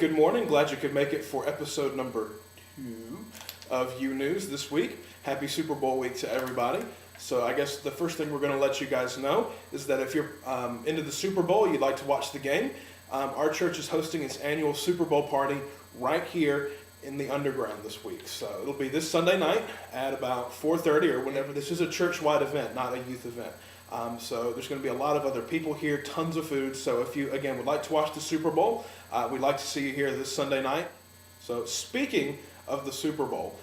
good morning. Glad you could make it for episode number 2 of U News this week. Happy Super Bowl week to everybody. So I guess the first thing we're going to let you guys know is that if you're into the Super Bowl, you'd like to watch the game, our church is hosting its annual Super Bowl party right here in the underground this week. So it'll be this Sunday night at about 4:30 or whenever. This is a church-wide event, not a youth event. So there's going to be a lot of other people here, tons of food. So if you, again, would like to watch the Super Bowl, we'd like to see you here this Sunday night. So speaking of the Super Bowl,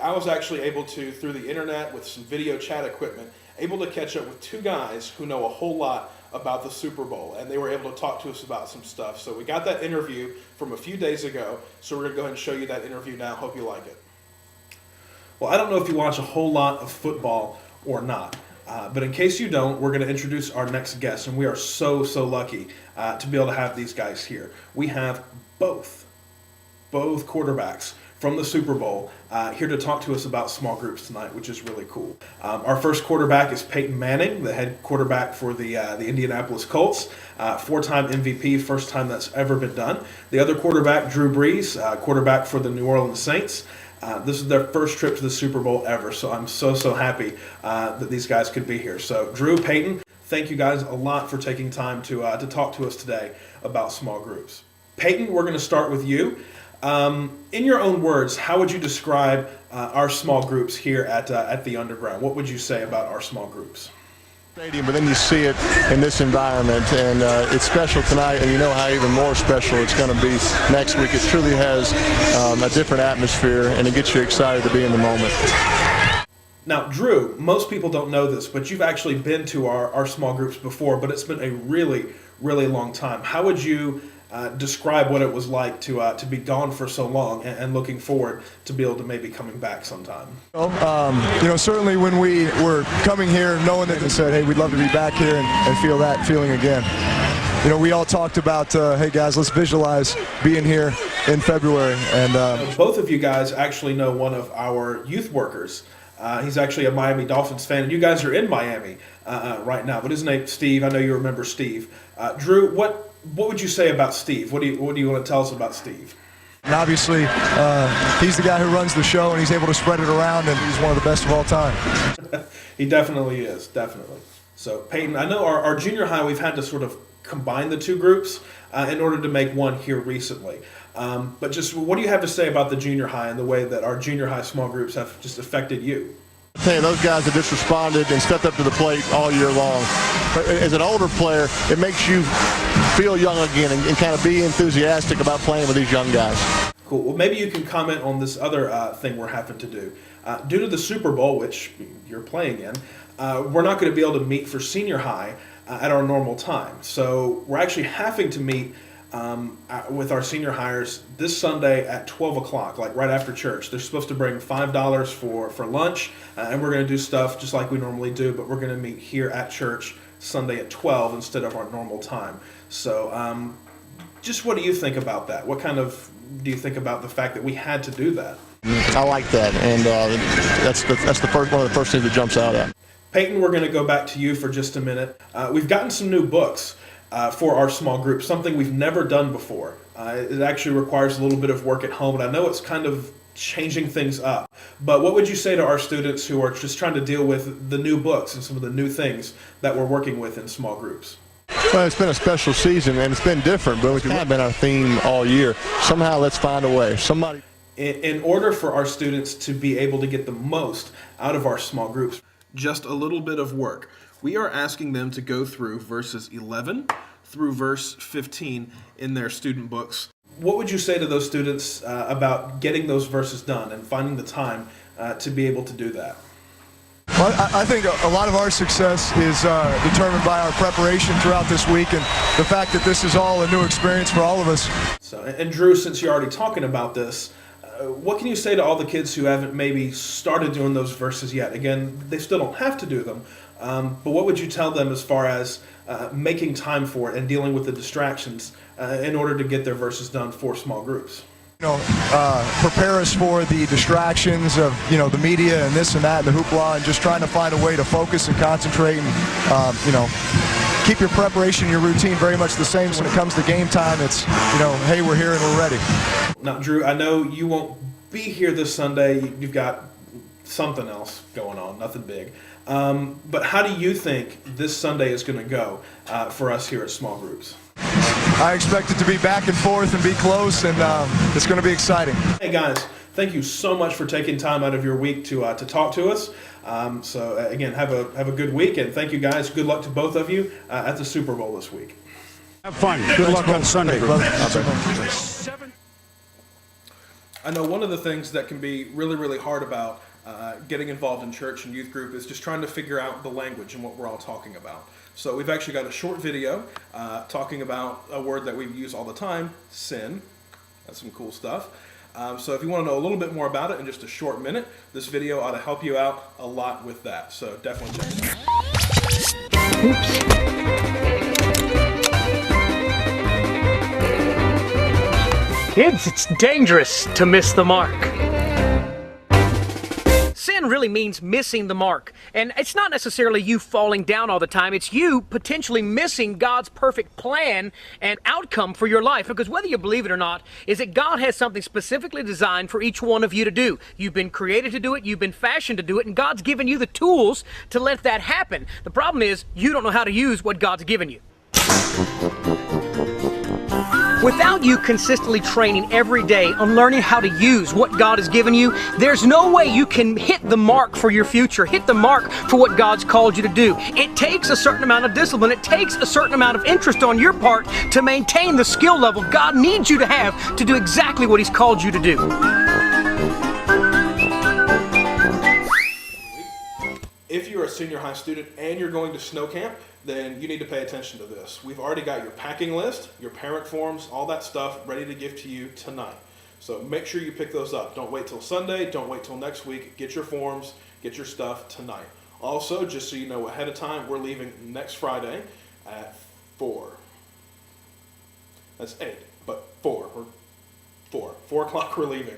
I was actually able to, through the internet with some video chat equipment, able to catch up with two guys who know a whole lot about the Super Bowl, and they were able to talk to us about some stuff. So we got that interview from a few days ago, so we're going to go ahead and show you that interview now. Hope you like it. Well, I don't know if you watch a whole lot of football or not. But in case you don't, we're going to introduce our next guest, and we are so lucky to be able to have these guys here. We have both quarterbacks from the Super Bowl here to talk to us about small groups tonight, which is really cool. Our first quarterback is Peyton Manning, the head quarterback for the Indianapolis Colts, 4-time MVP, first time that's ever been done. The other quarterback, Drew Brees, quarterback for the New Orleans Saints. This is their first trip to the Super Bowl ever, so I'm so happy that these guys could be here. So Drew, Peyton, thank you guys a lot for taking time to talk to us today about small groups. Peyton, we're going to start with you. In your own words, how would you describe our small groups here at the Underground? What would you say about our small groups? Stadium, but then you see it in this environment, and it's special tonight, and you know how even more special it's going to be next week. It truly has a different atmosphere, and it gets you excited to be in the moment. Now, Drew, most people don't know this, but you've actually been to our small groups before, but it's been a really long time. How would you describe what it was like to be gone for so long and looking forward to be able to maybe coming back sometime? Certainly when we were coming here, knowing that they said, hey, we'd love to be back here and feel that feeling again. We all talked about, hey guys, let's visualize being here in February. And both of you guys actually know one of our youth workers. He's actually a Miami Dolphins fan, and you guys are in Miami right now. But his name's Steve. I know you remember Steve. Drew, what would you say about Steve? What do you want to tell us about Steve? And obviously, he's the guy who runs the show, and he's able to spread it around, and he's one of the best of all time. He definitely is, definitely. So, Peyton, I know our junior high, we've had to sort of combine the two groups in order to make one here recently. But just what do you have to say about the junior high and the way that our junior high small groups have just affected you? Hey, those guys have just responded and stepped up to the plate all year long. As an older player, it makes you feel young again and kind of be enthusiastic about playing with these young guys. Cool. Well, maybe you can comment on this other thing we're having to do. Due to the Super Bowl, which you're playing in, we're not going to be able to meet for senior high at our normal time. So we're actually having to meet with our senior hires this Sunday at 12 o'clock, like right after church. They're supposed to bring $5 for lunch, and we're going to do stuff just like we normally do, but we're going to meet here at church Sunday at 12 instead of our normal time. So just what do you think about that? What kind of do you think about the fact that we had to do that? I like that, and that's one of the first things that jumps out at. Peyton, we're going to go back to you for just a minute. We've gotten some new books for our small group, something we've never done before. It actually requires a little bit of work at home, and I know it's kind of changing things up. But what would you say to our students who are just trying to deal with the new books and some of the new things that we're working with in small groups? Well, it's been a special season, and it's been different, but it's kind of been our theme all year. Somehow, let's find a way. In order for our students to be able to get the most out of our small groups, just a little bit of work. We are asking them to go through verses 11 through verse 15 in their student books. What would you say to those students about getting those verses done and finding the time to be able to do that? Well, I think a lot of our success is determined by our preparation throughout this week and the fact that this is all a new experience for all of us. So, and Drew, since you're already talking about this, what can you say to all the kids who haven't maybe started doing those verses yet? Again, they still don't have to do them, but what would you tell them as far as making time for it and dealing with the distractions in order to get their verses done for small groups? Prepare us for the distractions of, the media and this and that and the hoopla, and just trying to find a way to focus and concentrate and, keep your preparation, your routine very much the same. So when it comes to game time, it's, hey, we're here and we're ready. Now, Drew, I know you won't be here this Sunday. You've got something else going on, nothing big. But how do you think this Sunday is going to go for us here at Small Groups? I expect it to be back and forth and be close, and it's going to be exciting. Hey guys, thank you so much for taking time out of your week to talk to us. So again, have a good week, and thank you guys. Good luck to both of you at the Super Bowl this week. Have fun. Good luck on Sunday. I know one of the things that can be really, really hard about getting involved in church and youth group is just trying to figure out the language and what we're all talking about. So we've actually got a short video talking about a word that we use all the time, sin. That's some cool stuff. So if you want to know a little bit more about it in just a short minute, this video ought to help you out a lot with that. So definitely check it out. Kids, it's dangerous to miss the mark. Sin really means missing the mark. And it's not necessarily you falling down all the time. It's you potentially missing God's perfect plan and outcome for your life. Because whether you believe it or not, is that God has something specifically designed for each one of you to do. You've been created to do it. You've been fashioned to do it. And God's given you the tools to let that happen. The problem is you don't know how to use what God's given you. Without you consistently training every day on learning how to use what God has given you, there's no way you can hit the mark for your future, hit the mark for what God's called you to do. It takes a certain amount of discipline. It takes a certain amount of interest on your part to maintain the skill level God needs you to have to do exactly what He's called you to do. If you're a senior high student and you're going to snow camp, then you need to pay attention to this. We've already got your packing list, your parent forms, all that stuff ready to give to you tonight. So make sure you pick those up. Don't wait till Sunday. Don't wait till next week. Get your forms, get your stuff tonight. Also, just so you know ahead of time, we're leaving next Friday at 4. That's 8, but 4. We're 4 o'clock we're leaving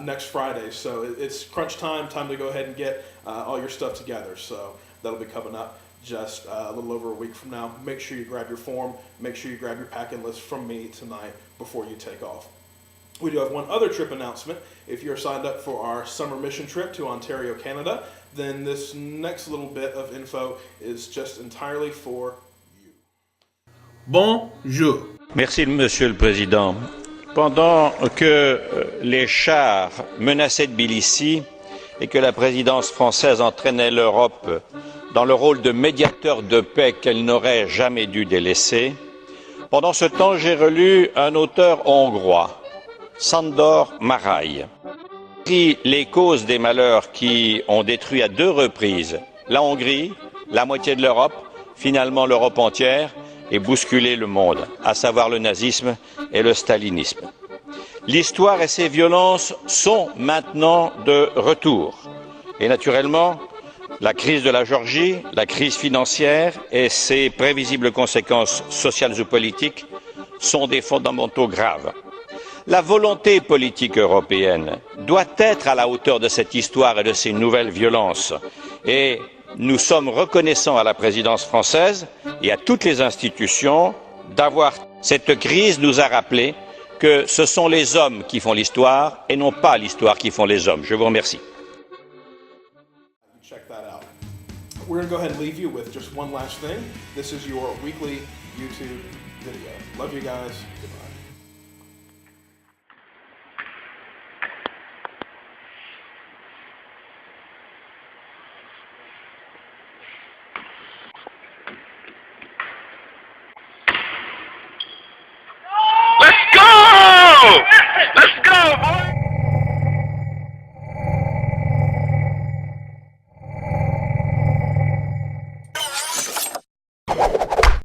next Friday. So it's crunch time to go ahead and get all your stuff together. So that'll be coming up just a little over a week from now. Make sure you grab your form. Make sure you grab your packing list from me tonight before you take off. We do have one other trip announcement. If you're signed up for our summer mission trip to Ontario, Canada, then this next little bit of info is just entirely for you. Bonjour. Merci, Monsieur le Président. Pendant que les chars menaçaient Tbilissi et que la présidence française entraînait l'Europe dans le rôle de médiateur de paix qu'elle n'aurait jamais dû délaisser, pendant ce temps, j'ai relu un auteur hongrois, Sándor Márai, qui écrit les causes des malheurs qui ont détruit à 2 reprises la Hongrie, la moitié de l'Europe, finalement l'Europe entière, et bousculé le monde, à savoir le nazisme et le stalinisme. L'histoire et ses violences sont maintenant de retour. Et naturellement, la crise de la Géorgie, la crise financière et ses prévisibles conséquences sociales ou politiques sont des fondamentaux graves. La volonté politique européenne doit être à la hauteur de cette histoire et de ces nouvelles violences. Et nous sommes reconnaissants à la présidence française et à toutes les institutions d'avoir. Cette crise nous a rappelé que ce sont les hommes qui font l'histoire et non pas l'histoire qui font les hommes. Je vous remercie. Check that out. We're going to go ahead and leave you with just one last thing. This is your weekly YouTube video. Love you guys. Goodbye. Let's go! Let's go, boys!